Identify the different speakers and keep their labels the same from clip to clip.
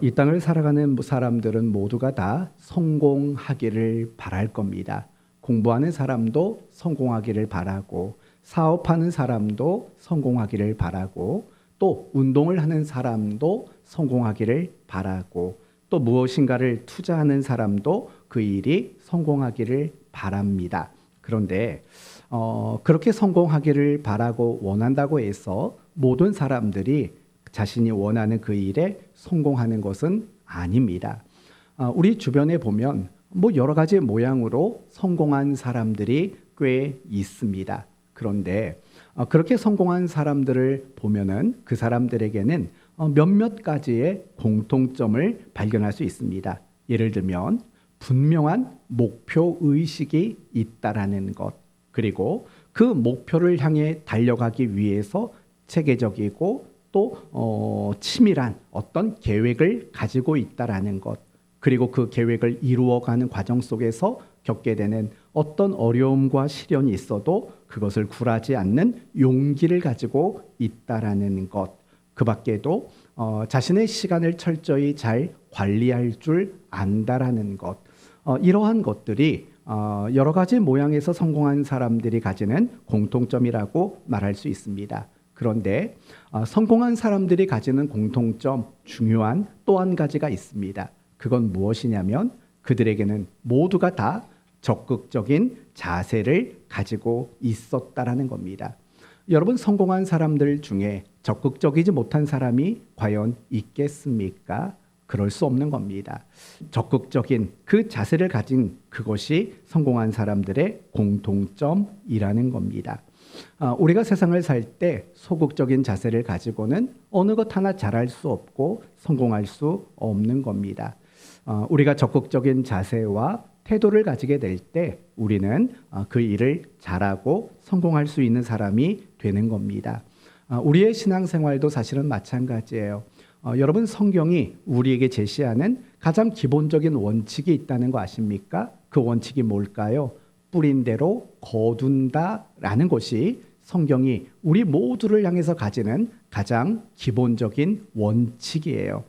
Speaker 1: 이 땅을 살아가는 사람들은 모두가 다 성공하기를 바랄 겁니다. 공부하는 사람도 성공하기를 바라고, 사업하는 사람도 성공하기를 바라고, 또 운동을 하는 사람도 성공하기를 바라고, 또 무엇인가를 투자하는 사람도 그 일이 성공하기를 바랍니다. 그런데 그렇게 성공하기를 바라고 원한다고 해서 모든 사람들이 자신이 원하는 그 일에 성공하는 것은 아닙니다. 우리 주변에 보면 여러 가지 모양으로 성공한 사람들이 꽤 있습니다. 그런데 그렇게 성공한 사람들을 보면은 그 사람들에게는 몇몇 가지의 공통점을 발견할 수 있습니다. 예를 들면 분명한 목표 의식이 있다라는 것, 그리고 그 목표를 향해 달려가기 위해서 체계적이고 또 치밀한 어떤 계획을 가지고 있다라는 것, 그리고 그 계획을 이루어가는 과정 속에서 겪게 되는 어떤 어려움과 시련이 있어도 그것을 굴하지 않는 용기를 가지고 있다라는 것, 그 밖에도 자신의 시간을 철저히 잘 관리할 줄 안다라는 것, 이러한 것들이 여러 가지 모양에서 성공한 사람들이 가지는 공통점이라고 말할 수 있습니다. 그런데 성공한 사람들이 가지는 공통점 중요한 또 한 가지가 있습니다. 그건 무엇이냐면 그들에게는 모두가 다 적극적인 자세를 가지고 있었다라는 겁니다. 여러분, 성공한 사람들 중에 적극적이지 못한 사람이 과연 있겠습니까? 그럴 수 없는 겁니다. 적극적인 그 자세를 가진 그것이 성공한 사람들의 공통점이라는 겁니다. 우리가 세상을 살 때 소극적인 자세를 가지고는 어느 것 하나 잘할 수 없고 성공할 수 없는 겁니다. 우리가 적극적인 자세와 태도를 가지게 될 때 우리는 그 일을 잘하고 성공할 수 있는 사람이 되는 겁니다. 우리의 신앙생활도 사실은 마찬가지예요. 여러분, 성경이 우리에게 제시하는 가장 기본적인 원칙이 있다는 거 아십니까? 그 원칙이 뭘까요? 뿌린 대로 거둔다라는 것이 성경이 우리 모두를 향해서 가지는 가장 기본적인 원칙이에요.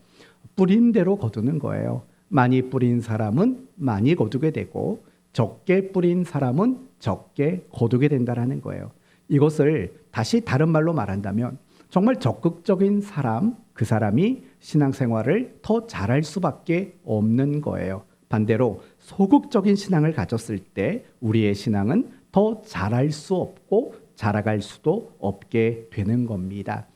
Speaker 1: 뿌린 대로 거두는 거예요. 많이 뿌린 사람은 많이 거두게 되고 적게 뿌린 사람은 적게 거두게 된다라는 거예요. 이것을 다시 다른 말로 말한다면 정말 적극적인 사람, 그 사람이 신앙생활을 더 잘할 수밖에 없는 거예요. 반대로 소극적인 신앙을 가졌을 때 우리의 신앙은 더 잘할 수 없고 자라갈 수도 없게 되는 겁니다.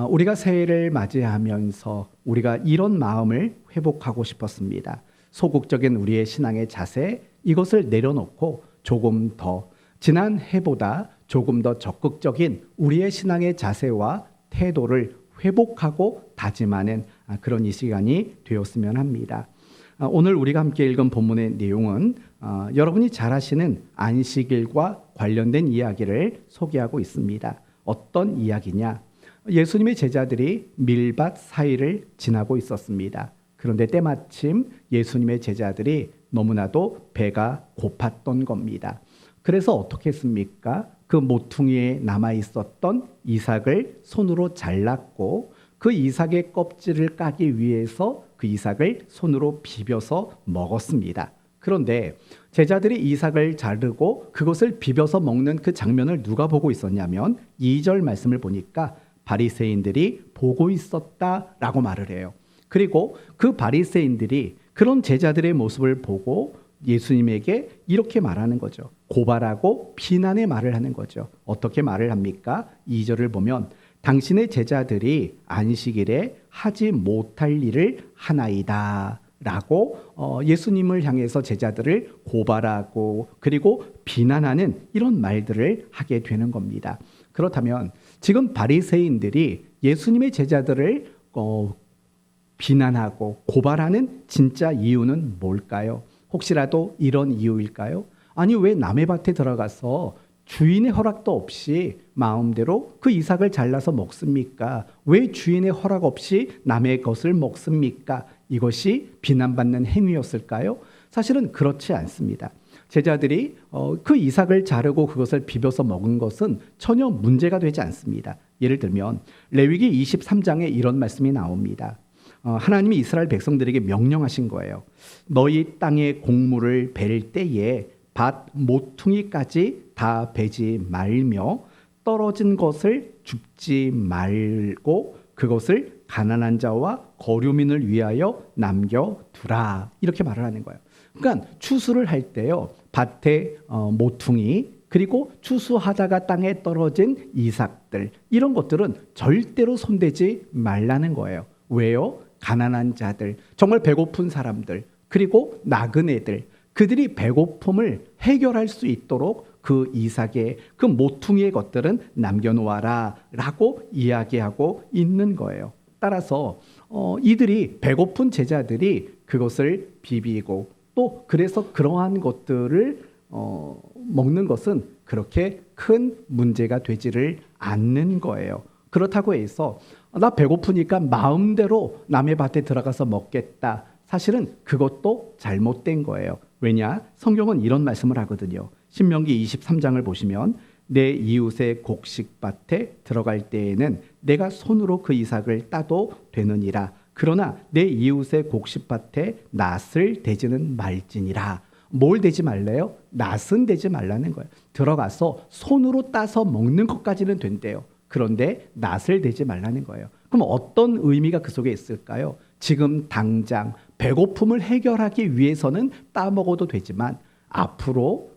Speaker 1: 우리가 새해를 맞이하면서 우리가 이런 마음을 회복하고 싶었습니다. 소극적인 우리의 신앙의 자세, 이것을 내려놓고 조금 더 지난 해보다 조금 더 적극적인 우리의 신앙의 자세와 태도를 회복하고 다짐하는 그런 이 시간이 되었으면 합니다. 오늘 우리가 함께 읽은 본문의 내용은 여러분이 잘 아시는 안식일과 관련된 이야기를 소개하고 있습니다. 어떤 이야기냐? 예수님의 제자들이 밀밭 사이를 지나고 있었습니다. 그런데 때마침 예수님의 제자들이 너무나도 배가 고팠던 겁니다. 그래서 어떻게 했습니까? 그 모퉁이에 남아 있었던 이삭을 손으로 잘랐고 그 이삭의 껍질을 까기 위해서 그 이삭을 손으로 비벼서 먹었습니다. 그런데 제자들이 이삭을 자르고 그것을 비벼서 먹는 그 장면을 누가 보고 있었냐면 2절 말씀을 보니까 바리새인들이 보고 있었다라고 말을 해요. 그리고 그 바리새인들이 그런 제자들의 모습을 보고 예수님에게 이렇게 말하는 거죠. 고발하고 비난의 말을 하는 거죠. 어떻게 말을 합니까? 2절을 보면 당신의 제자들이 안식일에 하지 못할 일을 하나이다 라고 예수님을 향해서 제자들을 고발하고 그리고 비난하는 이런 말들을 하게 되는 겁니다. 그렇다면 지금 바리새인들이 예수님의 제자들을 비난하고 고발하는 진짜 이유는 뭘까요? 혹시라도 이런 이유일까요? 아니, 왜 남의 밭에 들어가서 주인의 허락도 없이 마음대로 그 이삭을 잘라서 먹습니까? 왜 주인의 허락 없이 남의 것을 먹습니까? 이것이 비난받는 행위였을까요? 사실은 그렇지 않습니다. 제자들이 그 이삭을 자르고 그것을 비벼서 먹은 것은 전혀 문제가 되지 않습니다. 예를 들면 레위기 23장에 이런 말씀이 나옵니다. 하나님이 이스라엘 백성들에게 명령하신 거예요. 너희 땅의 곡물을 벨 때에 밭 모퉁이까지 다 베지 말며 떨어진 것을 줍지 말고 그것을 가난한 자와 거류민을 위하여 남겨두라. 이렇게 말을 하는 거예요. 그러니까 추수를 할 때요, 밭에 모퉁이 그리고 추수하다가 땅에 떨어진 이삭들, 이런 것들은 절대로 손대지 말라는 거예요. 왜요? 가난한 자들, 정말 배고픈 사람들, 그리고 나그네들, 그들이 배고픔을 해결할 수 있도록 그 이삭의 그 모퉁이의 것들은 남겨놓아라 라고 이야기하고 있는 거예요. 따라서 이들이, 배고픈 제자들이 그것을 비비고 또 그래서 그러한 것들을 먹는 것은 그렇게 큰 문제가 되지를 않는 거예요. 그렇다고 해서 나 배고프니까 마음대로 남의 밭에 들어가서 먹겠다. 사실은 그것도 잘못된 거예요. 왜냐? 성경은 이런 말씀을 하거든요. 신명기 23장을 보시면 내 이웃의 곡식밭에 들어갈 때에는 내가 손으로 그 이삭을 따도 되느니라. 그러나 내 이웃의 곡식밭에 낫을 대지는 말지니라. 뭘 대지 말래요? 낫은 대지 말라는 거예요. 들어가서 손으로 따서 먹는 것까지는 된대요. 그런데 낫을 대지 말라는 거예요. 그럼 어떤 의미가 그 속에 있을까요? 지금 당장 배고픔을 해결하기 위해서는 따먹어도 되지만 앞으로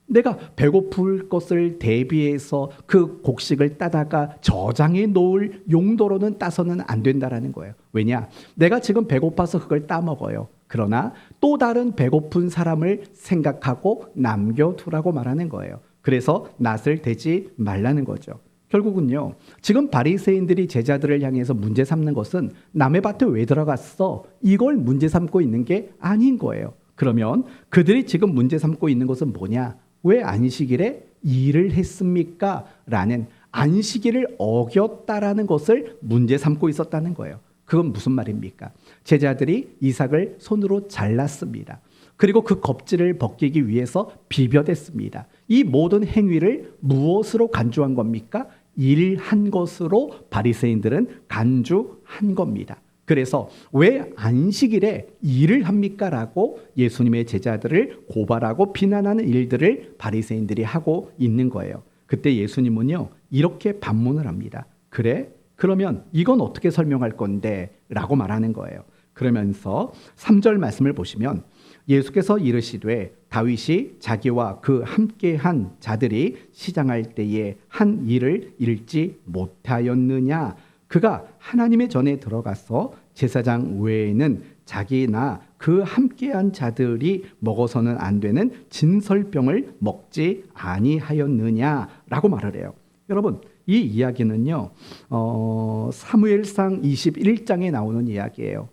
Speaker 1: 내가 배고플 것을 대비해서 그 곡식을 따다가 저장해 놓을 용도로는 따서는 안 된다라는 거예요. 왜냐? 내가 지금 배고파서 그걸 따먹어요. 그러나 또 다른 배고픈 사람을 생각하고 남겨두라고 말하는 거예요. 그래서 낫을 대지 말라는 거죠. 결국은요, 지금 바리새인들이 제자들을 향해서 문제 삼는 것은 남의 밭에 왜 들어갔어? 이걸 문제 삼고 있는 게 아닌 거예요. 그러면 그들이 지금 문제 삼고 있는 것은 뭐냐? 왜 안식일에 일을 했습니까? 라는, 안식일을 어겼다라는 것을 문제 삼고 있었다는 거예요. 그건 무슨 말입니까? 제자들이 이삭을 손으로 잘랐습니다. 그리고 그 껍질을 벗기기 위해서 비벼댔습니다. 이 모든 행위를 무엇으로 간주한 겁니까? 일한 것으로 바리새인들은 간주한 겁니다. 그래서 왜 안식일에 일을 합니까? 라고 예수님의 제자들을 고발하고 비난하는 일들을 바리새인들이 하고 있는 거예요. 그때 예수님은요, 이렇게 반문을 합니다. 그래? 그러면 이건 어떻게 설명할 건데? 라고 말하는 거예요. 그러면서 3절 말씀을 보시면 예수께서 이르시되 다윗이 자기와 그 함께한 자들이 시장할 때에 한 일을 잃지 못하였느냐? 그가 하나님의 전에 들어가서 제사장 외에는 자기나 그 함께한 자들이 먹어서는 안 되는 진설병을 먹지 아니하였느냐라고 말을 해요. 여러분, 이 이야기는요, 사무엘상 21장에 나오는 이야기예요.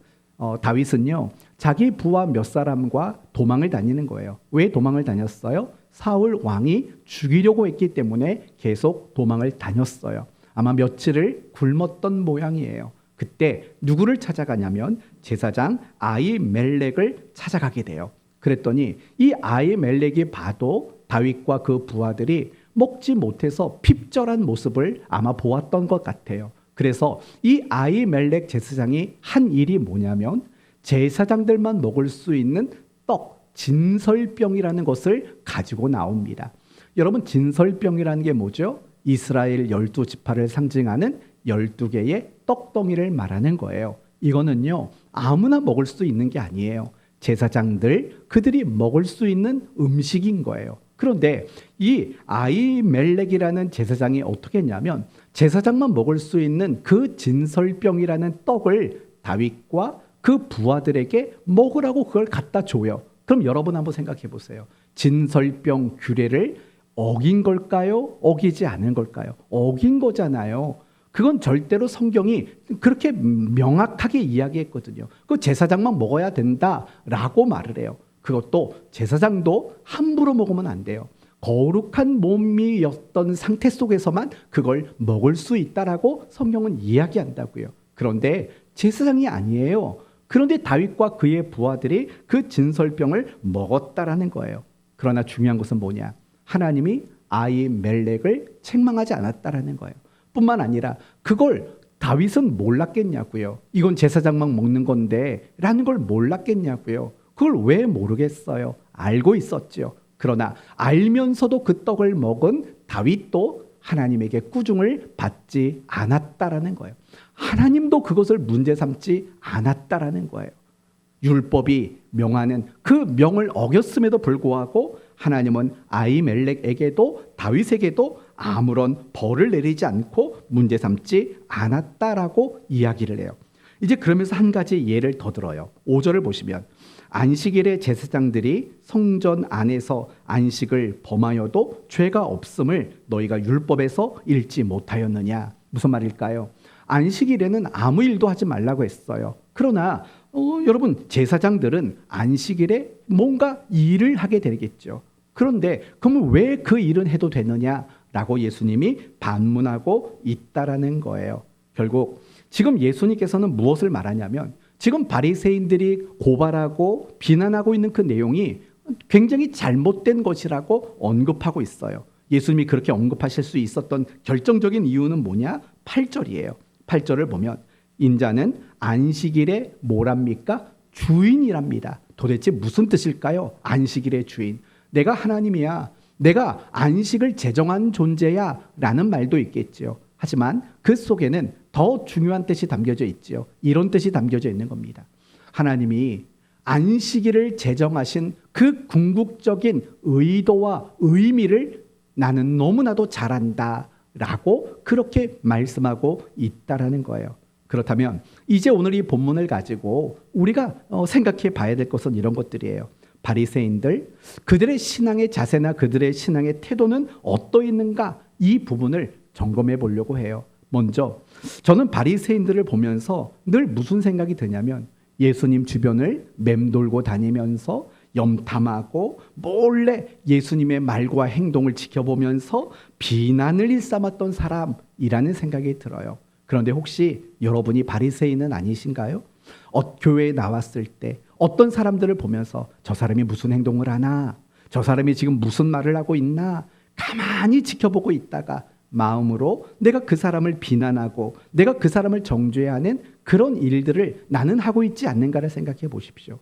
Speaker 1: 다윗은요, 자기 부하 몇 사람과 도망을 다니는 거예요. 왜 도망을 다녔어요? 사울 왕이 죽이려고 했기 때문에 계속 도망을 다녔어요. 아마 며칠을 굶었던 모양이에요. 그때 누구를 찾아가냐면 제사장 아히멜렉을 찾아가게 돼요. 그랬더니 이 아히멜렉이 봐도 다윗과 그 부하들이 먹지 못해서 핍절한 모습을 아마 보았던 것 같아요. 그래서 이 아히멜렉 제사장이 한 일이 뭐냐면 제사장들만 먹을 수 있는 떡, 진설병이라는 것을 가지고 나옵니다. 여러분, 진설병이라는 게 뭐죠? 이스라엘 12지파를 상징하는 12개의 떡덩이를 말하는 거예요. 이거는요, 아무나 먹을 수 있는 게 아니에요. 제사장들, 그들이 먹을 수 있는 음식인 거예요. 그런데 이 아히멜렉이라는 제사장이 어떻게 했냐면 제사장만 먹을 수 있는 그 진설병이라는 떡을 다윗과 그 부하들에게 먹으라고 그걸 갖다 줘요. 그럼 여러분 한번 생각해 보세요. 진설병 규례를 어긴 걸까요? 어기지 않은 걸까요? 어긴 거잖아요. 그건 절대로 성경이 그렇게 명확하게 이야기했거든요. 그 제사장만 먹어야 된다라고 말을 해요. 그것도 제사장도 함부로 먹으면 안 돼요. 거룩한 몸이었던 상태 속에서만 그걸 먹을 수 있다라고 성경은 이야기한다고요. 그런데 제사장이 아니에요. 그런데 다윗과 그의 부하들이 그 진설병을 먹었다라는 거예요. 그러나 중요한 것은 뭐냐? 하나님이 아히멜렉을 책망하지 않았다라는 거예요. 뿐만 아니라 그걸 다윗은 몰랐겠냐고요. 이건 제사장만 먹는 건데 라는 걸 몰랐겠냐고요. 그걸 왜 모르겠어요? 알고 있었죠. 그러나 알면서도 그 떡을 먹은 다윗도 하나님에게 꾸중을 받지 않았다라는 거예요. 하나님도 그것을 문제 삼지 않았다라는 거예요. 율법이 명하는 그 명을 어겼음에도 불구하고 하나님은 아히멜렉에게도 다윗에게도 아무런 벌을 내리지 않고 문제 삼지 않았다라고 이야기를 해요. 이제 그러면서 한 가지 예를 더 들어요. 5절을 보시면 안식일에 제사장들이 성전 안에서 안식을 범하여도 죄가 없음을 너희가 율법에서 읽지 못하였느냐. 무슨 말일까요? 안식일에는 아무 일도 하지 말라고 했어요. 그러나 여러분 제사장들은 안식일에 뭔가 일을 하게 되겠죠. 그런데 그러면 왜 그 일은 해도 되느냐라고 예수님이 반문하고 있다라는 거예요. 결국 지금 예수님께서는 무엇을 말하냐면 지금 바리새인들이 고발하고 비난하고 있는 그 내용이 굉장히 잘못된 것이라고 언급하고 있어요. 예수님이 그렇게 언급하실 수 있었던 결정적인 이유는 뭐냐? 8절이에요. 8절을 보면 인자는 안식일의 뭐랍니까? 주인이랍니다. 도대체 무슨 뜻일까요? 안식일의 주인. 내가 하나님이야. 내가 안식을 제정한 존재야 라는 말도 있겠죠. 하지만 그 속에는 더 중요한 뜻이 담겨져 있죠. 이런 뜻이 담겨져 있는 겁니다. 하나님이 안식일을 제정하신 그 궁극적인 의도와 의미를 나는 너무나도 잘 안다 라고 그렇게 말씀하고 있다라는 거예요. 그렇다면 이제 오늘 이 본문을 가지고 우리가 생각해 봐야 될 것은 이런 것들이에요. 바리새인들 그들의 신앙의 자세나 그들의 신앙의 태도는 어떠했는가 이 부분을 점검해 보려고 해요. 먼저 저는 바리새인들을 보면서 늘 무슨 생각이 드냐면 예수님 주변을 맴돌고 다니면서 염탐하고 몰래 예수님의 말과 행동을 지켜보면서 비난을 일삼았던 사람이라는 생각이 들어요. 그런데 혹시 여러분이 바리새인은 아니신가요? 교회에 나왔을 때 어떤 사람들을 보면서 저 사람이 무슨 행동을 하나? 저 사람이 지금 무슨 말을 하고 있나? 가만히 지켜보고 있다가 마음으로 내가 그 사람을 비난하고 내가 그 사람을 정죄하는 그런 일들을 나는 하고 있지 않는가를 생각해 보십시오.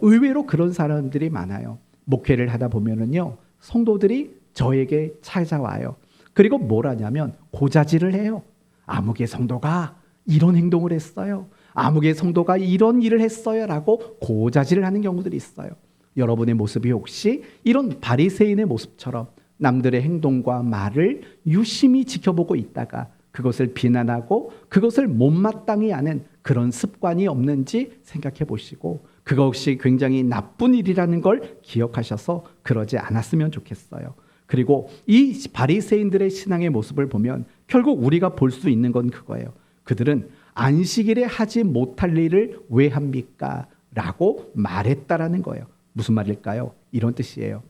Speaker 1: 의외로 그런 사람들이 많아요. 목회를 하다 보면은요, 성도들이 저에게 찾아와요. 그리고 뭘 하냐면 고자질을 해요. 아무개 성도가 이런 행동을 했어요. 아무개 성도가 이런 일을 했어요. 라고 고자질을 하는 경우들이 있어요. 여러분의 모습이 혹시 이런 바리새인의 모습처럼 남들의 행동과 말을 유심히 지켜보고 있다가 그것을 비난하고 그것을 못마땅히 하는 그런 습관이 없는지 생각해 보시고 그것이 굉장히 나쁜 일이라는 걸 기억하셔서 그러지 않았으면 좋겠어요. 그리고 이 바리새인들의 신앙의 모습을 보면 결국 우리가 볼 수 있는 건 그거예요. 그들은 안식일에 하지 못할 일을 왜 합니까? 라고 말했다라는 거예요. 무슨 말일까요? 이런 뜻이에요.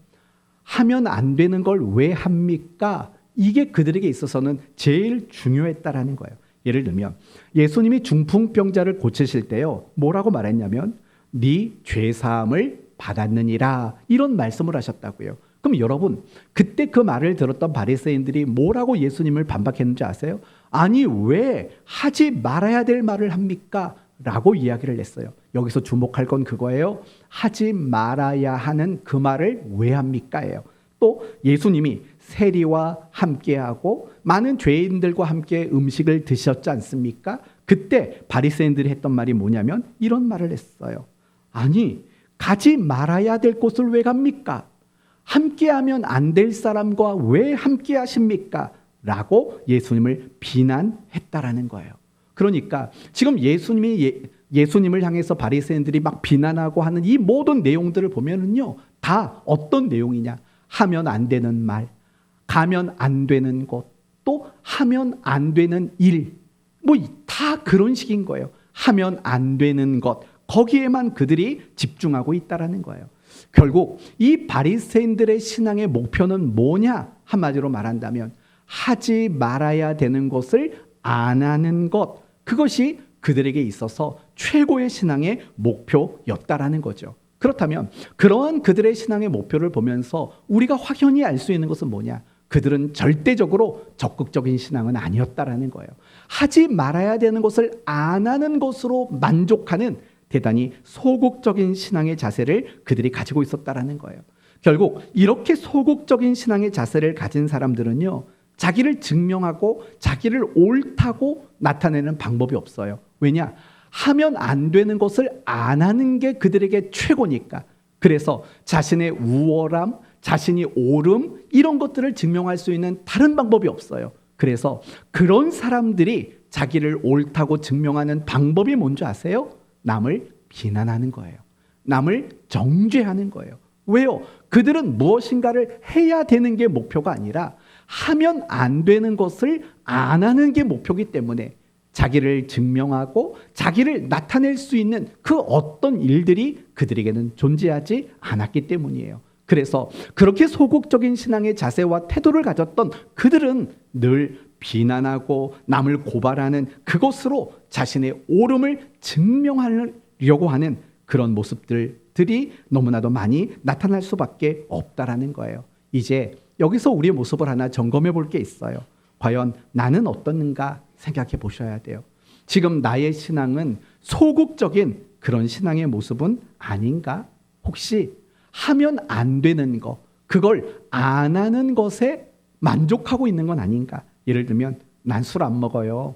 Speaker 1: 하면 안 되는 걸 왜 합니까? 이게 그들에게 있어서는 제일 중요했다라는 거예요. 예를 들면 예수님이 중풍병자를 고치실 때요. 뭐라고 말했냐면 네 죄사함을 받았느니라 이런 말씀을 하셨다고요. 그럼 여러분 그때 그 말을 들었던 바리새인들이 뭐라고 예수님을 반박했는지 아세요? 아니 왜 하지 말아야 될 말을 합니까? 라고 이야기를 했어요. 여기서 주목할 건 그거예요. 하지 말아야 하는 그 말을 왜 합니까? 예요. 또 예수님이 세리와 함께하고 많은 죄인들과 함께 음식을 드셨지 않습니까? 그때 바리새인들이 했던 말이 뭐냐면 이런 말을 했어요. 아니 가지 말아야 될 곳을 왜 갑니까? 함께하면 안 될 사람과 왜 함께하십니까? 라고 예수님을 비난했다라는 거예요. 그러니까 지금 예수님을 향해서 바리새인들이 막 비난하고 하는 이 모든 내용들을 보면은요, 다 어떤 내용이냐? 하면 안 되는 말, 가면 안 되는 곳, 또 하면 안 되는 일, 뭐 다 그런 식인 거예요. 하면 안 되는 것, 거기에만 그들이 집중하고 있다라는 거예요. 결국 이 바리새인들의 신앙의 목표는 뭐냐? 한마디로 말한다면 하지 말아야 되는 것을 안 하는 것, 그것이 그들에게 있어서 최고의 신앙의 목표였다라는 거죠. 그렇다면 그러한 그들의 신앙의 목표를 보면서 우리가 확연히 알 수 있는 것은 뭐냐? 그들은 절대적으로 적극적인 신앙은 아니었다라는 거예요. 하지 말아야 되는 것을 안 하는 것으로 만족하는 대단히 소극적인 신앙의 자세를 그들이 가지고 있었다라는 거예요. 결국 이렇게 소극적인 신앙의 자세를 가진 사람들은요, 자기를 증명하고 자기를 옳다고 나타내는 방법이 없어요. 왜냐? 하면 안 되는 것을 안 하는 게 그들에게 최고니까. 그래서 자신의 우월함, 자신이 옳음, 이런 것들을 증명할 수 있는 다른 방법이 없어요. 그래서 그런 사람들이 자기를 옳다고 증명하는 방법이 뭔지 아세요? 남을 비난하는 거예요. 남을 정죄하는 거예요. 왜요? 그들은 무엇인가를 해야 되는 게 목표가 아니라 하면 안 되는 것을 안 하는 게 목표이기 때문에 자기를 증명하고 자기를 나타낼 수 있는 그 어떤 일들이 그들에게는 존재하지 않았기 때문이에요. 그래서 그렇게 소극적인 신앙의 자세와 태도를 가졌던 그들은 늘 비난하고 남을 고발하는 그것으로 자신의 옳음을 증명하려고 하는 그런 모습들이 너무나도 많이 나타날 수밖에 없다라는 거예요. 이제 여기서 우리의 모습을 하나 점검해 볼 게 있어요. 과연 나는 어떻는가 생각해 보셔야 돼요. 지금 나의 신앙은 소극적인 그런 신앙의 모습은 아닌가? 혹시 하면 안 되는 거, 그걸 안 하는 것에 만족하고 있는 건 아닌가? 예를 들면 난 술 안 먹어요.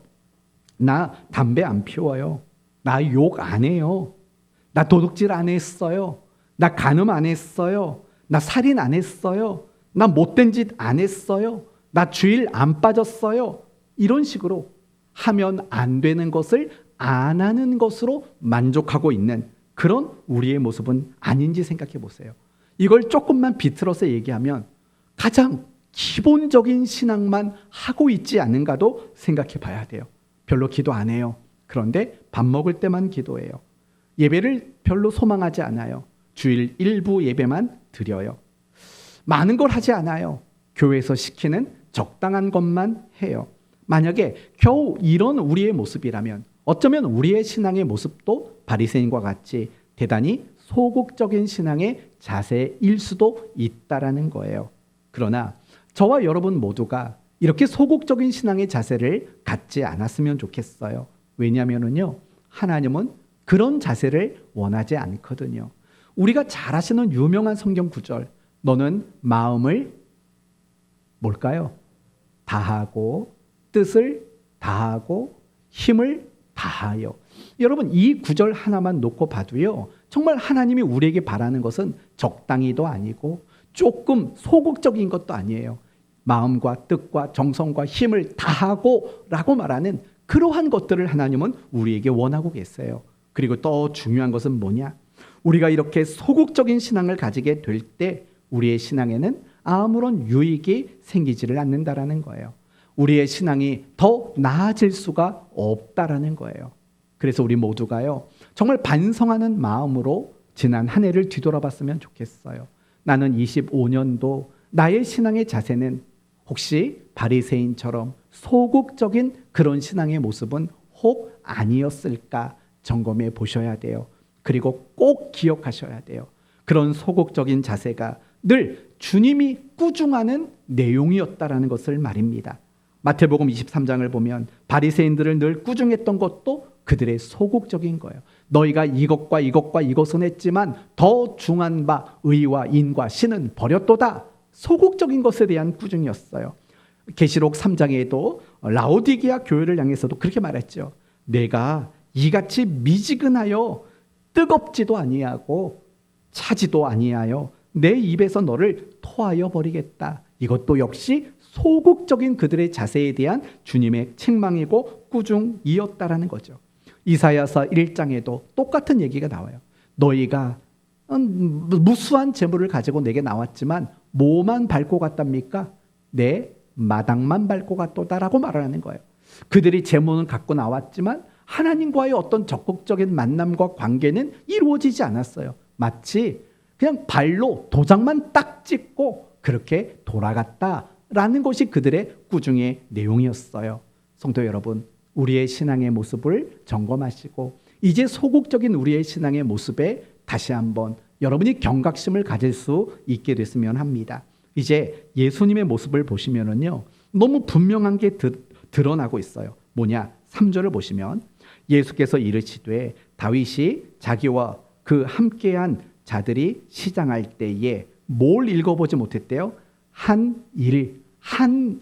Speaker 1: 나 담배 안 피워요. 나 욕 안 해요. 나 도둑질 안 했어요. 나 간음 안 했어요. 나 살인 안 했어요. 나 못된 짓 안 했어요. 나 주일 안 빠졌어요. 이런 식으로 하면 안 되는 것을 안 하는 것으로 만족하고 있는 그런 우리의 모습은 아닌지 생각해 보세요. 이걸 조금만 비틀어서 얘기하면 가장 기본적인 신앙만 하고 있지 않은가도 생각해 봐야 돼요. 별로 기도 안 해요. 그런데 밥 먹을 때만 기도해요. 예배를 별로 소망하지 않아요. 주일 일부 예배만 드려요. 많은 걸 하지 않아요. 교회에서 시키는 적당한 것만 해요. 만약에 겨우 이런 우리의 모습이라면 어쩌면 우리의 신앙의 모습도 바리새인과 같이 대단히 소극적인 신앙의 자세일 수도 있다라는 거예요. 그러나 저와 여러분 모두가 이렇게 소극적인 신앙의 자세를 갖지 않았으면 좋겠어요. 왜냐하면요, 하나님은 그런 자세를 원하지 않거든요. 우리가 잘 아시는 유명한 성경 구절, 너는 마음을 뭘까요? 다하고 뜻을 다하고 힘을 다하여. 여러분, 이 구절 하나만 놓고 봐도요, 정말 하나님이 우리에게 바라는 것은 적당히도 아니고 조금 소극적인 것도 아니에요. 마음과 뜻과 정성과 힘을 다하고 라고 말하는 그러한 것들을 하나님은 우리에게 원하고 계세요. 그리고 또 중요한 것은 뭐냐? 우리가 이렇게 소극적인 신앙을 가지게 될 때 우리의 신앙에는 아무런 유익이 생기지를 않는다라는 거예요. 우리의 신앙이 더 나아질 수가 없다라는 거예요. 그래서 우리 모두가요, 정말 반성하는 마음으로 지난 한 해를 뒤돌아봤으면 좋겠어요. 나는 25년도 나의 신앙의 자세는 혹시 바리새인처럼 소극적인 그런 신앙의 모습은 혹 아니었을까 점검해 보셔야 돼요. 그리고 꼭 기억하셔야 돼요. 그런 소극적인 자세가 늘 주님이 꾸중하는 내용이었다라는 것을 말입니다. 마태복음 23장을 보면 바리새인들을 늘 꾸중했던 것도 그들의 소극적인 거예요. 너희가 이것과 이것과 이것은 했지만 더 중한 바 의와 인과 신은 버렸도다. 소극적인 것에 대한 꾸중이었어요. 계시록 3장에도 라오디게아 교회를 향해서도 그렇게 말했죠. 내가 이같이 미지근하여 뜨겁지도 아니하고 차지도 아니하여 내 입에서 너를 토하여 버리겠다. 이것도 역시 소극적인 그들의 자세에 대한 주님의 책망이고 꾸중이었다라는 거죠. 이사야서 1장에도 똑같은 얘기가 나와요. 너희가 무수한 재물을 가지고 내게 나왔지만 뭐만 밟고 갔답니까? 내 마당만 밟고 갔도다라고 말하는 거예요. 그들이 재물은 갖고 나왔지만 하나님과의 어떤 적극적인 만남과 관계는 이루어지지 않았어요. 마치 그냥 발로 도장만 딱 찍고 그렇게 돌아갔다라는 것이 그들의 꾸중의 내용이었어요. 성도 여러분, 우리의 신앙의 모습을 점검하시고 이제 소극적인 우리의 신앙의 모습에 다시 한번 여러분이 경각심을 가질 수 있게 됐으면 합니다. 이제 예수님의 모습을 보시면은요, 너무 분명한 게 드러나고 있어요. 뭐냐? 3절을 보시면 예수께서 이르시되 다윗이 자기와 그 함께한 자들이 시장할 때에 뭘 읽어보지 못했대요? 한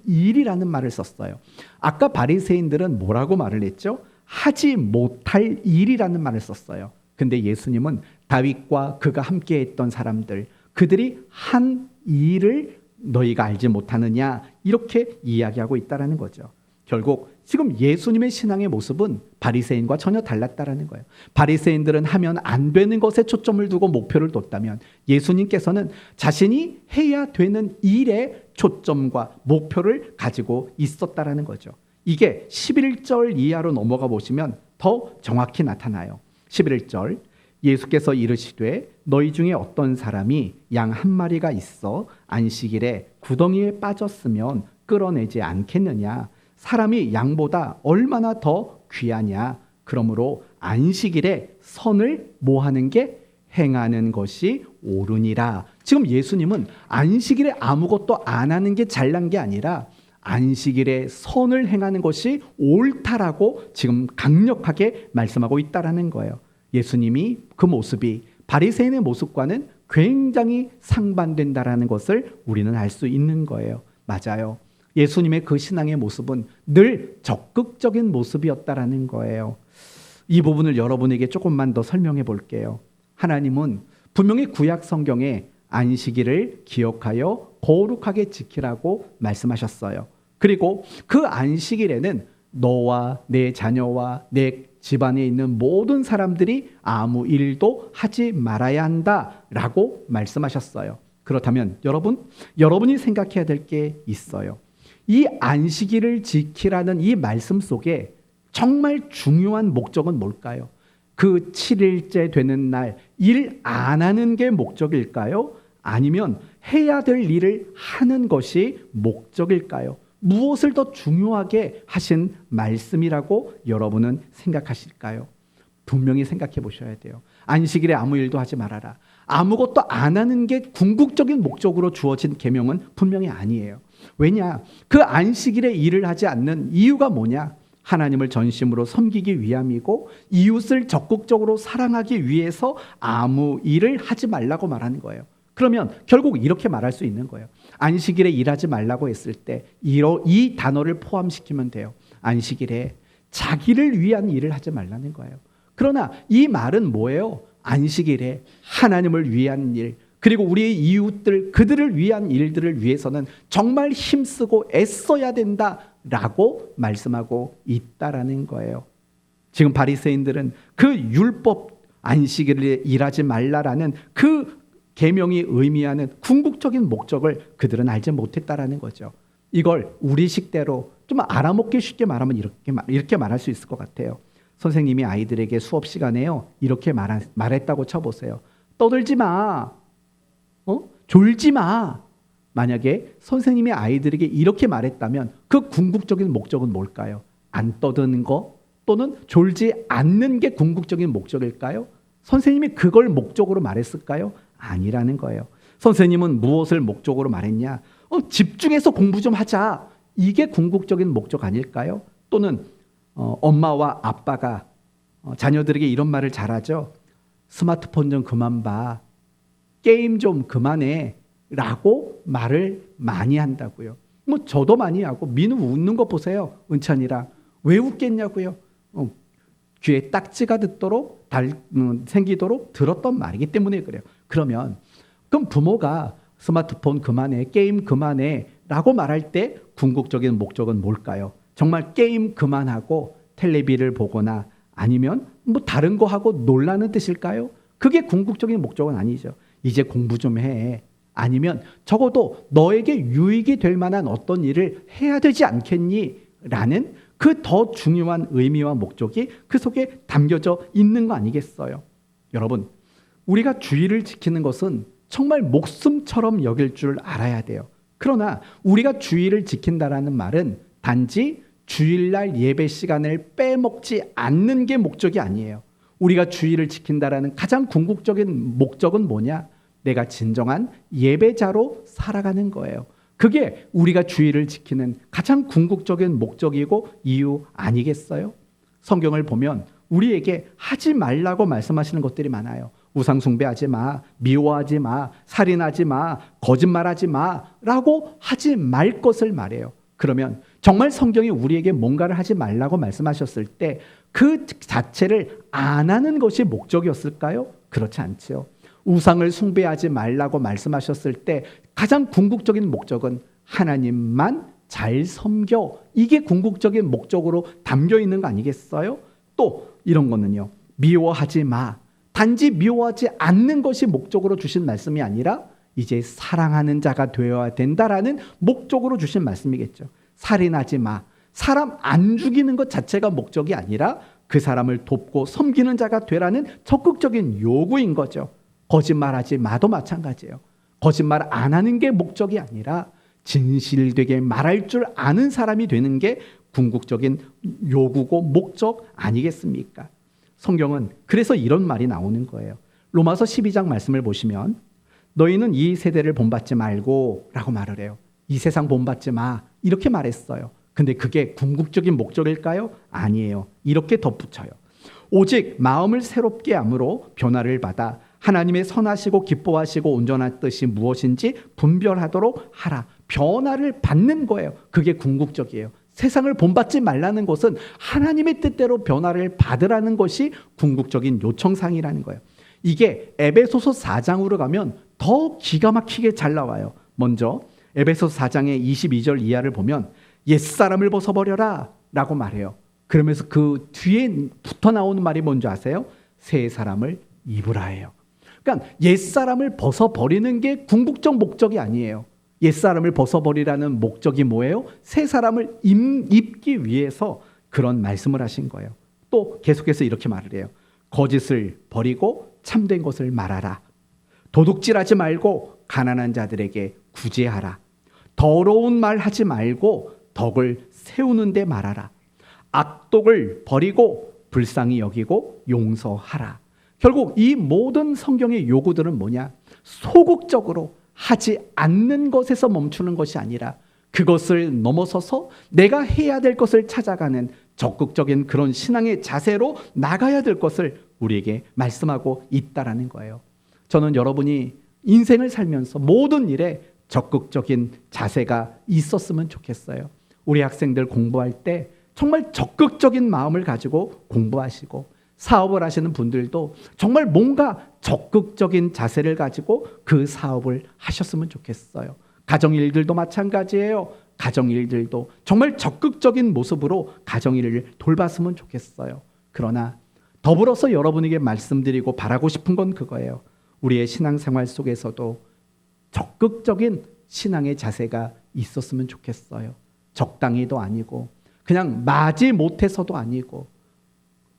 Speaker 1: 일이라는 말을 썼어요. 아까 바리새인들은 뭐라고 말을 했죠? 하지 못할 일이라는 말을 썼어요. 근데 예수님은 다윗과 그가 함께했던 사람들, 그들이 한 일을 너희가 알지 못하느냐, 이렇게 이야기하고 있다는 거죠. 결국 지금 예수님의 신앙의 모습은 바리새인과 전혀 달랐다라는 거예요. 바리새인들은 하면 안 되는 것에 초점을 두고 목표를 뒀다면, 예수님께서는 자신이 해야 되는 일에 초점과 목표를 가지고 있었다라는 거죠. 이게 11절 이하로 넘어가 보시면 더 정확히 나타나요. 11절, 예수께서 이르시되 너희 중에 어떤 사람이 양 한 마리가 있어 안식일에 구덩이에 빠졌으면 끌어내지 않겠느냐? 사람이 양보다 얼마나 더 귀하냐? 그러므로 안식일에 선을 뭐하는 게? 행하는 것이 옳으니라. 지금 예수님은 안식일에 아무것도 안 하는 게 잘난 게 아니라 안식일에 선을 행하는 것이 옳다라고 지금 강력하게 말씀하고 있다라는 거예요. 예수님이 그 모습이 바리새인의 모습과는 굉장히 상반된다라는 것을 우리는 알 수 있는 거예요. 맞아요. 예수님의 그 신앙의 모습은 늘 적극적인 모습이었다라는 거예요. 이 부분을 여러분에게 조금만 더 설명해 볼게요. 하나님은 분명히 구약 성경에 안식일을 기억하여 거룩하게 지키라고 말씀하셨어요. 그리고 그 안식일에는 너와 내 자녀와 내 집안에 있는 모든 사람들이 아무 일도 하지 말아야 한다라고 말씀하셨어요. 그렇다면 여러분이 생각해야 될 게 있어요. 이 안식일을 지키라는 이 말씀 속에 정말 중요한 목적은 뭘까요? 그 7일째 되는 날 일 안 하는 게 목적일까요? 아니면 해야 될 일을 하는 것이 목적일까요? 무엇을 더 중요하게 하신 말씀이라고 여러분은 생각하실까요? 분명히 생각해 보셔야 돼요. 안식일에 아무 일도 하지 말아라. 아무것도 안 하는 게 궁극적인 목적으로 주어진 계명은 분명히 아니에요. 왜냐? 그 안식일에 일을 하지 않는 이유가 뭐냐? 하나님을 전심으로 섬기기 위함이고 이웃을 적극적으로 사랑하기 위해서 아무 일을 하지 말라고 말하는 거예요. 그러면 결국 이렇게 말할 수 있는 거예요. 안식일에 일하지 말라고 했을 때 이 단어를 포함시키면 돼요. 안식일에 자기를 위한 일을 하지 말라는 거예요. 그러나 이 말은 뭐예요? 안식일에 하나님을 위한 일, 그리고 우리의 이웃들, 그들을 위한 일들을 위해서는 정말 힘쓰고 애써야 된다라고 말씀하고 있다라는 거예요. 지금 바리새인들은 그 율법 안식일에 일하지 말라라는 그 계명이 의미하는 궁극적인 목적을 그들은 알지 못했다라는 거죠. 이걸 우리식대로 좀 알아먹기 쉽게 말하면 이렇게 말할 수 있을 것 같아요. 선생님이 아이들에게 수업 시간에요 이렇게 말했다고 쳐보세요. 떠들지 마, 졸지 마. 만약에 선생님이 아이들에게 이렇게 말했다면 그 궁극적인 목적은 뭘까요? 안 떠드는 거 또는 졸지 않는 게 궁극적인 목적일까요? 선생님이 그걸 목적으로 말했을까요? 아니라는 거예요. 선생님은 무엇을 목적으로 말했냐? 집중해서 공부 좀 하자. 이게 궁극적인 목적 아닐까요? 또는 엄마와 아빠가 자녀들에게 이런 말을 잘하죠. 스마트폰 좀 그만 봐. 게임 좀 그만해. 라고 말을 많이 한다고요. 저도 많이 하고 민우 웃는 거 보세요. 은찬이랑. 왜 웃겠냐고요. 귀에 딱지가 생기도록 들었던 말이기 때문에 그래요. 그럼 부모가 스마트폰 그만해, 게임 그만해 라고 말할 때 궁극적인 목적은 뭘까요? 정말 게임 그만하고 텔레비를 보거나 아니면 다른 거 하고 놀라는 뜻일까요? 그게 궁극적인 목적은 아니죠. 이제 공부 좀 해. 아니면 적어도 너에게 유익이 될 만한 어떤 일을 해야 되지 않겠니? 라는 그 더 중요한 의미와 목적이 그 속에 담겨져 있는 거 아니겠어요? 여러분, 우리가 주일을 지키는 것은 정말 목숨처럼 여길 줄 알아야 돼요. 그러나 우리가 주일을 지킨다라는 말은 단지 주일날 예배 시간을 빼먹지 않는 게 목적이 아니에요. 우리가 주일을 지킨다라는 가장 궁극적인 목적은 뭐냐? 내가 진정한 예배자로 살아가는 거예요. 그게 우리가 주의를 지키는 가장 궁극적인 목적이고 이유 아니겠어요? 성경을 보면 우리에게 하지 말라고 말씀하시는 것들이 많아요. 우상 숭배하지 마, 미워하지 마, 살인하지 마, 거짓말하지 마 라고 하지 말 것을 말해요. 그러면 정말 성경이 우리에게 뭔가를 하지 말라고 말씀하셨을 때 그 자체를 안 하는 것이 목적이었을까요? 그렇지 않지요. 우상을 숭배하지 말라고 말씀하셨을 때 가장 궁극적인 목적은 하나님만 잘 섬겨, 이게 궁극적인 목적으로 담겨 있는 거 아니겠어요? 또 이런 거는요, 미워하지 마, 단지 미워하지 않는 것이 목적으로 주신 말씀이 아니라 이제 사랑하는 자가 되어야 된다라는 목적으로 주신 말씀이겠죠. 살인하지 마, 사람 안 죽이는 것 자체가 목적이 아니라 그 사람을 돕고 섬기는 자가 되라는 적극적인 요구인 거죠. 거짓말하지 마도 마찬가지예요. 거짓말 안 하는 게 목적이 아니라 진실되게 말할 줄 아는 사람이 되는 게 궁극적인 요구고 목적 아니겠습니까? 성경은 그래서 이런 말이 나오는 거예요. 로마서 12장 말씀을 보시면 너희는 이 세대를 본받지 말고 라고 말을 해요. 이 세상 본받지 마 이렇게 말했어요. 근데 그게 궁극적인 목적일까요? 아니에요. 이렇게 덧붙여요. 오직 마음을 새롭게 함으로 변화를 받아 하나님의 선하시고 기뻐하시고 온전한 뜻이 무엇인지 분별하도록 하라. 변화를 받는 거예요. 그게 궁극적이에요. 세상을 본받지 말라는 것은 하나님의 뜻대로 변화를 받으라는 것이 궁극적인 요청사항이라는 거예요. 이게 에베소서 4장으로 가면 더 기가 막히게 잘 나와요. 먼저 에베소서 4장의 22절 이하를 보면 옛사람을 벗어버려라 라고 말해요. 그러면서 그 뒤에 붙어 나오는 말이 뭔지 아세요? 새 사람을 입으라예요. 그러니까 옛사람을 벗어버리는 게 궁극적 목적이 아니에요. 옛사람을 벗어버리라는 목적이 뭐예요? 새 사람을 입기 위해서 그런 말씀을 하신 거예요. 또 계속해서 이렇게 말을 해요. 거짓을 버리고 참된 것을 말하라. 도둑질하지 말고 가난한 자들에게 구제하라. 더러운 말 하지 말고 덕을 세우는 데 말하라. 악독을 버리고 불쌍히 여기고 용서하라. 결국 이 모든 성경의 요구들은 뭐냐? 소극적으로 하지 않는 것에서 멈추는 것이 아니라 그것을 넘어서서 내가 해야 될 것을 찾아가는 적극적인 그런 신앙의 자세로 나가야 될 것을 우리에게 말씀하고 있다라는 거예요. 저는 여러분이 인생을 살면서 모든 일에 적극적인 자세가 있었으면 좋겠어요. 우리 학생들 공부할 때 정말 적극적인 마음을 가지고 공부하시고, 사업을 하시는 분들도 정말 뭔가 적극적인 자세를 가지고 그 사업을 하셨으면 좋겠어요. 가정일들도 마찬가지예요. 가정일들도 정말 적극적인 모습으로 가정일을 돌봤으면 좋겠어요. 그러나 더불어서 여러분에게 말씀드리고 바라고 싶은 건 그거예요. 우리의 신앙생활 속에서도 적극적인 신앙의 자세가 있었으면 좋겠어요. 적당히도 아니고 그냥 마지 못해서도 아니고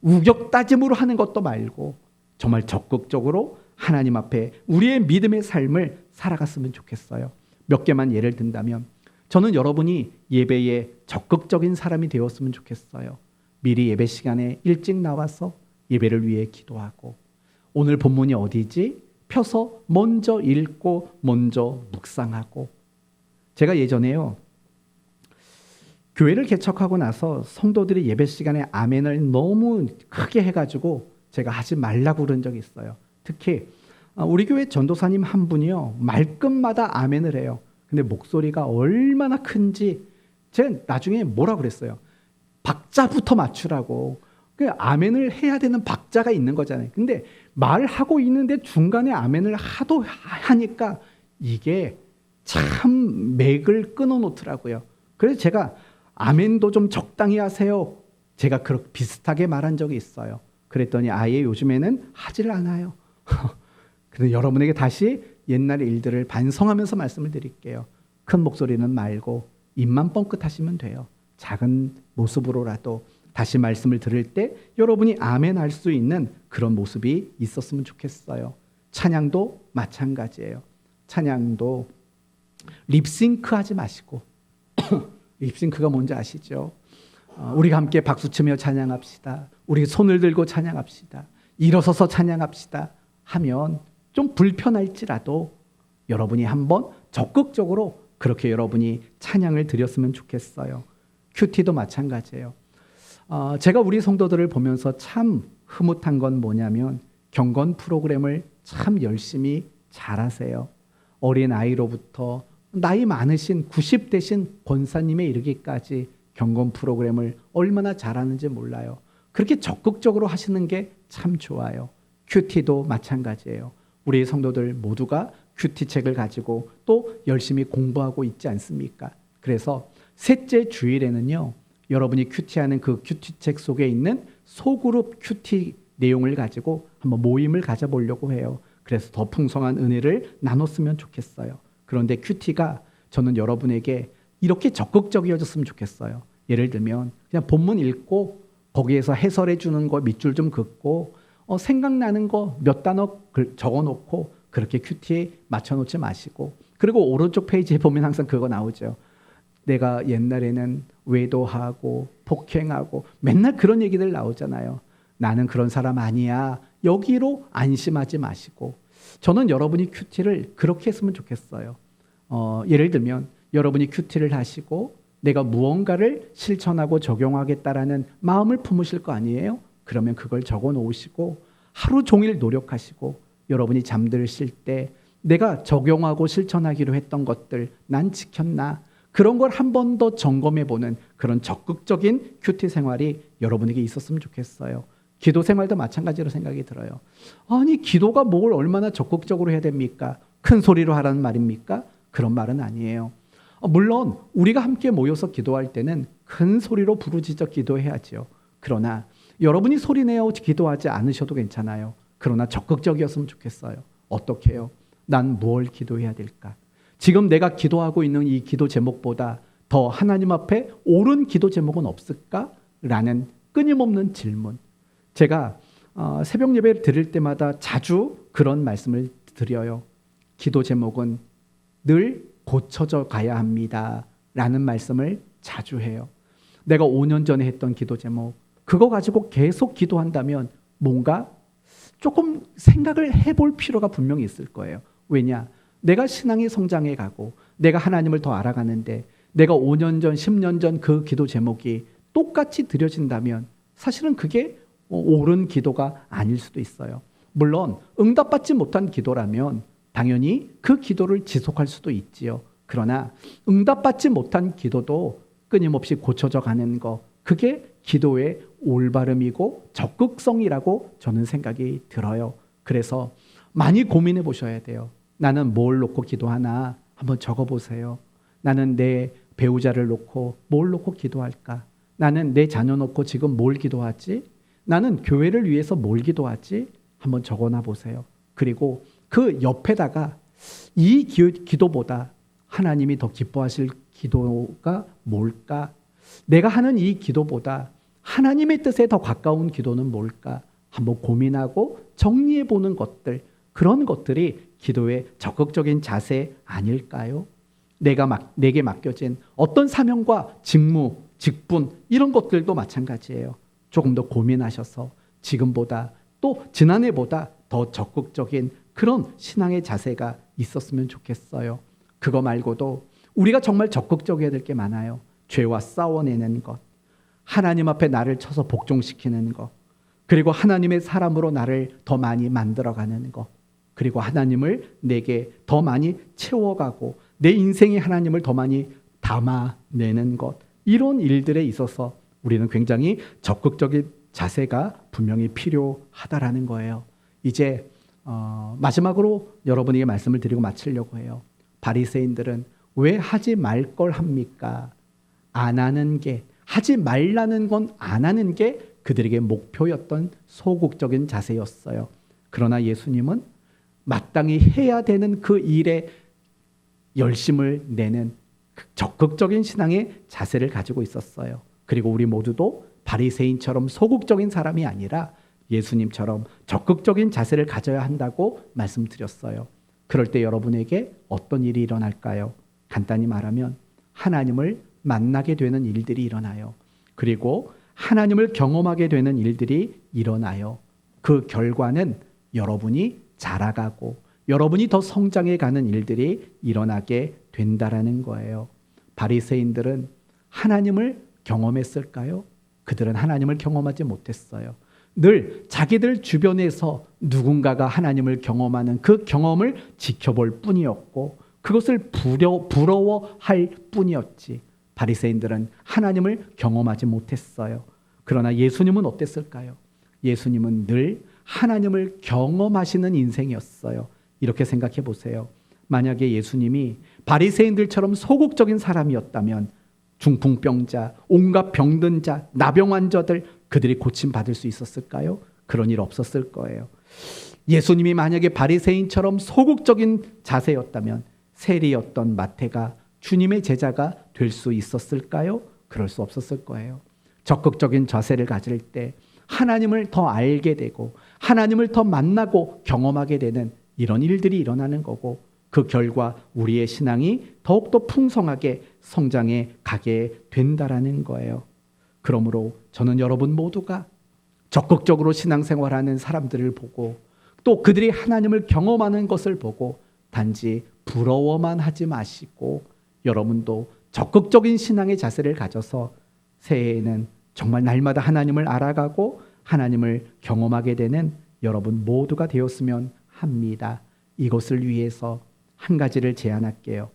Speaker 1: 우격다짐으로 하는 것도 말고 정말 적극적으로 하나님 앞에 우리의 믿음의 삶을 살아갔으면 좋겠어요. 몇 개만 예를 든다면 저는 여러분이 예배에 적극적인 사람이 되었으면 좋겠어요. 미리 예배 시간에 일찍 나와서 예배를 위해 기도하고, 오늘 본문이 어디지? 펴서 먼저 읽고 먼저 묵상하고. 제가 예전에요, 교회를 개척하고 나서 성도들이 예배 시간에 아멘을 너무 크게 해가지고 제가 하지 말라고 그런 적이 있어요. 특히 우리 교회 전도사님 한 분이요, 말끝마다 아멘을 해요. 근데 목소리가 얼마나 큰지 제가 나중에 뭐라 그랬어요. 박자부터 맞추라고. 그 아멘을 해야 되는 박자가 있는 거잖아요. 근데 말하고 있는데 중간에 아멘을 하도 하니까 이게 참 맥을 끊어놓더라고요. 그래서 제가 아멘도 좀 적당히 하세요. 제가 그렇게 비슷하게 말한 적이 있어요. 그랬더니 아예 요즘에는 하질 않아요. 그래서 여러분에게 다시 옛날 일들을 반성하면서 말씀을 드릴게요. 큰 목소리는 말고 입만 뻥끗하시면 돼요. 작은 모습으로라도 다시 말씀을 들을 때 여러분이 아멘 할 수 있는 그런 모습이 있었으면 좋겠어요. 찬양도 마찬가지예요. 찬양도 립싱크 하지 마시고 립싱크가 뭔지 아시죠? 우리가 함께 박수치며 찬양합시다. 우리 손을 들고 찬양합시다. 일어서서 찬양합시다 하면 좀 불편할지라도 여러분이 한번 적극적으로 그렇게 여러분이 찬양을 드렸으면 좋겠어요. 큐티도 마찬가지예요. 제가 우리 성도들을 보면서 참 흐뭇한 건 뭐냐면 경건 프로그램을 참 열심히 잘하세요. 어린 아이로부터 나이 많으신 90대신 권사님에 이르기까지 경건 프로그램을 얼마나 잘하는지 몰라요. 그렇게 적극적으로 하시는 게 참 좋아요. 큐티도 마찬가지예요. 우리 성도들 모두가 큐티 책을 가지고 또 열심히 공부하고 있지 않습니까? 그래서 셋째 주일에는요, 여러분이 큐티하는 그 큐티 책 속에 있는 소그룹 큐티 내용을 가지고 한번 모임을 가져보려고 해요. 그래서 더 풍성한 은혜를 나눴으면 좋겠어요. 그런데 큐티가 저는 여러분에게 이렇게 적극적이어졌으면 좋겠어요. 예를 들면 그냥 본문 읽고 거기에서 해설해 주는 거 밑줄 좀 긋고 생각나는 거 몇 단어 적어놓고 그렇게 큐티에 맞춰놓지 마시고, 그리고 오른쪽 페이지에 보면 항상 그거 나오죠. 내가 옛날에는 외도하고 폭행하고 맨날 그런 얘기들 나오잖아요. 나는 그런 사람 아니야. 여기로 안심하지 마시고, 저는 여러분이 큐티를 그렇게 했으면 좋겠어요. 예를 들면 여러분이 큐티를 하시고 내가 무언가를 실천하고 적용하겠다라는 마음을 품으실 거 아니에요? 그러면 그걸 적어 놓으시고 하루 종일 노력하시고 여러분이 잠드실 때 내가 적용하고 실천하기로 했던 것들 난 지켰나? 그런 걸 한 번 더 점검해 보는 그런 적극적인 큐티 생활이 여러분에게 있었으면 좋겠어요. 기도 생활도 마찬가지로 생각이 들어요. 아니, 기도가 뭘 얼마나 적극적으로 해야 됩니까? 큰 소리로 하라는 말입니까? 그런 말은 아니에요. 물론 우리가 함께 모여서 기도할 때는 큰 소리로 부르짖어 기도해야지요. 그러나 여러분이 소리내어 기도하지 않으셔도 괜찮아요. 그러나 적극적이었으면 좋겠어요. 어떻게 해요? 난 뭘 기도해야 될까? 지금 내가 기도하고 있는 이 기도 제목보다 더 하나님 앞에 옳은 기도 제목은 없을까? 라는 끊임없는 질문. 제가 새벽 예배를 드릴 때마다 자주 그런 말씀을 드려요. 기도 제목은 늘 고쳐져 가야 합니다. 라는 말씀을 자주 해요. 내가 5년 전에 했던 기도 제목, 그거 가지고 계속 기도한다면 뭔가 조금 생각을 해볼 필요가 분명히 있을 거예요. 왜냐? 내가 신앙이 성장해 가고 내가 하나님을 더 알아가는데 내가 5년 전, 10년 전 그 기도 제목이 똑같이 드려진다면 사실은 그게 옳은 기도가 아닐 수도 있어요. 물론 응답받지 못한 기도라면 당연히 그 기도를 지속할 수도 있지요. 그러나 응답받지 못한 기도도 끊임없이 고쳐져 가는 거, 그게 기도의 올바름이고 적극성이라고 저는 생각이 들어요. 그래서 많이 고민해 보셔야 돼요. 나는 뭘 놓고 기도하나 한번 적어보세요. 나는 내 배우자를 놓고 뭘 놓고 기도할까? 나는 내 자녀 놓고 지금 뭘 기도하지? 나는 교회를 위해서 뭘 기도하지? 한번 적어놔 보세요. 그리고 그 옆에다가 이 기도보다 하나님이 더 기뻐하실 기도가 뭘까? 내가 하는 이 기도보다 하나님의 뜻에 더 가까운 기도는 뭘까? 한번 고민하고 정리해 보는 것들, 그런 것들이 기도의 적극적인 자세 아닐까요? 내게 맡겨진 어떤 사명과 직무, 직분, 이런 것들도 마찬가지예요. 조금 더 고민하셔서 지금보다 또 지난해보다 더 적극적인 그런 신앙의 자세가 있었으면 좋겠어요. 그거 말고도 우리가 정말 적극적이어야 될 게 많아요. 죄와 싸워내는 것, 하나님 앞에 나를 쳐서 복종시키는 것, 그리고 하나님의 사람으로 나를 더 많이 만들어가는 것, 그리고 하나님을 내게 더 많이 채워가고 내 인생에 하나님을 더 많이 담아내는 것, 이런 일들에 있어서 우리는 굉장히 적극적인 자세가 분명히 필요하다라는 거예요. 이제 마지막으로 여러분에게 말씀을 드리고 마치려고 해요. 바리새인들은 왜 하지 말 걸 합니까? 안 하는 게, 하지 말라는 건 안 하는 게 그들에게 목표였던 소극적인 자세였어요. 그러나 예수님은 마땅히 해야 되는 그 일에 열심을 내는 적극적인 신앙의 자세를 가지고 있었어요. 그리고 우리 모두도 바리새인처럼 소극적인 사람이 아니라 예수님처럼 적극적인 자세를 가져야 한다고 말씀드렸어요. 그럴 때 여러분에게 어떤 일이 일어날까요? 간단히 말하면 하나님을 만나게 되는 일들이 일어나요. 그리고 하나님을 경험하게 되는 일들이 일어나요. 그 결과는 여러분이 자라가고 여러분이 더 성장해 가는 일들이 일어나게 된다라는 거예요. 바리새인들은 하나님을 경험했을까요? 그들은 하나님을 경험하지 못했어요. 늘 자기들 주변에서 누군가가 하나님을 경험하는 그 경험을 지켜볼 뿐이었고 그것을 부러워할 뿐이었지. 바리새인들은 하나님을 경험하지 못했어요. 그러나 예수님은 어땠을까요? 예수님은 늘 하나님을 경험하시는 인생이었어요. 이렇게 생각해 보세요. 만약에 예수님이 바리새인들처럼 소극적인 사람이었다면 중풍병자, 온갖 병든 자, 나병 환자들 그들이 고침받을 수 있었을까요? 그런 일 없었을 거예요. 예수님이 만약에 바리새인처럼 소극적인 자세였다면 세리였던 마태가 주님의 제자가 될 수 있었을까요? 그럴 수 없었을 거예요. 적극적인 자세를 가질 때 하나님을 더 알게 되고 하나님을 더 만나고 경험하게 되는 이런 일들이 일어나는 거고 그 결과 우리의 신앙이 더욱더 풍성하게 성장해 가게 된다라는 거예요. 그러므로 저는 여러분 모두가 적극적으로 신앙생활하는 사람들을 보고 또 그들이 하나님을 경험하는 것을 보고 단지 부러워만 하지 마시고 여러분도 적극적인 신앙의 자세를 가져서 새해에는 정말 날마다 하나님을 알아가고 하나님을 경험하게 되는 여러분 모두가 되었으면 합니다. 이것을 위해서 한 가지를 제안할게요.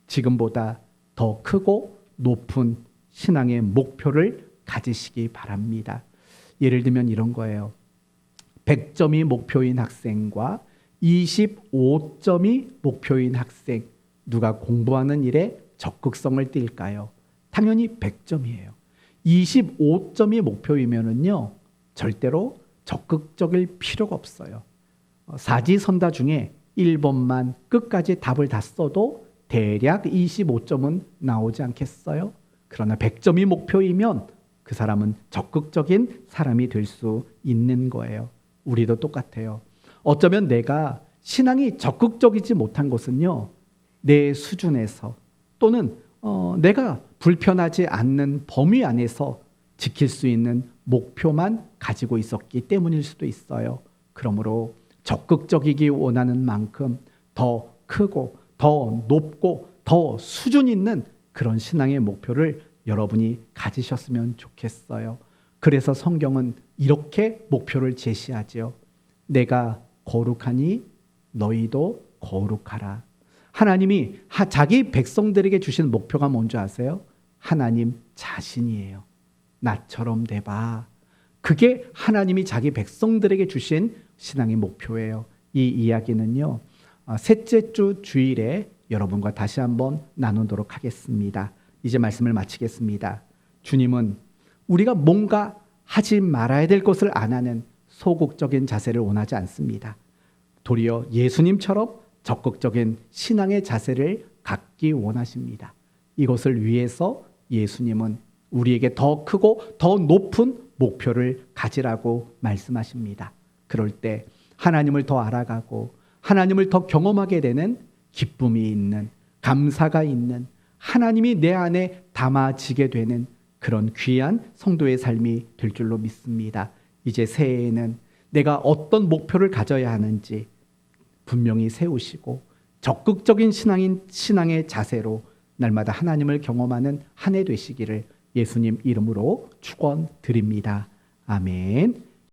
Speaker 1: 지금보다 더 크고 높은 신앙의 목표를 가지시기 바랍니다. 예를 들면 이런 거예요. 100점이 목표인 학생과 25점이 목표인 학생, 누가 공부하는 일에 적극성을 띨까요? 당연히 100점이에요. 25점이 목표이면은요, 절대로 적극적일 필요가 없어요. 사지선다 중에 1번만 끝까지 답을 다 써도 대략 25점은 나오지 않겠어요? 그러나 100점이 목표이면 그 사람은 적극적인 사람이 될 수 있는 거예요. 우리도 똑같아요. 어쩌면 내가 신앙이 적극적이지 못한 것은요, 내 수준에서 또는 내가 불편하지 않는 범위 안에서 지킬 수 있는 목표만 가지고 있었기 때문일 수도 있어요. 그러므로 적극적이기 원하는 만큼 더 크고 더 높고 더 수준 있는 그런 신앙의 목표를 여러분이 가지셨으면 좋겠어요. 그래서 성경은 이렇게 목표를 제시하지요. 내가 거룩하니 너희도 거룩하라. 하나님이 자기 백성들에게 주신 목표가 뭔지 아세요? 하나님 자신이에요. 나처럼 돼봐. 그게 하나님이 자기 백성들에게 주신 신앙의 목표예요. 이 이야기는요, 셋째 주 주일에 여러분과 다시 한번 나누도록 하겠습니다. 이제 말씀을 마치겠습니다. 주님은 우리가 뭔가 하지 말아야 될 것을 안 하는 소극적인 자세를 원하지 않습니다. 도리어 예수님처럼 적극적인 신앙의 자세를 갖기 원하십니다. 이것을 위해서 예수님은 우리에게 더 크고 더 높은 목표를 가지라고 말씀하십니다. 그럴 때 하나님을 더 알아가고 하나님을 더 경험하게 되는 기쁨이 있는, 감사가 있는, 하나님이 내 안에 담아지게 되는 그런 귀한 성도의 삶이 될 줄로 믿습니다. 이제 새해에는 내가 어떤 목표를 가져야 하는지 분명히 세우시고 적극적인 신앙의 자세로 날마다 하나님을 경험하는 한 해 되시기를 예수님 이름으로 축원드립니다. 아멘.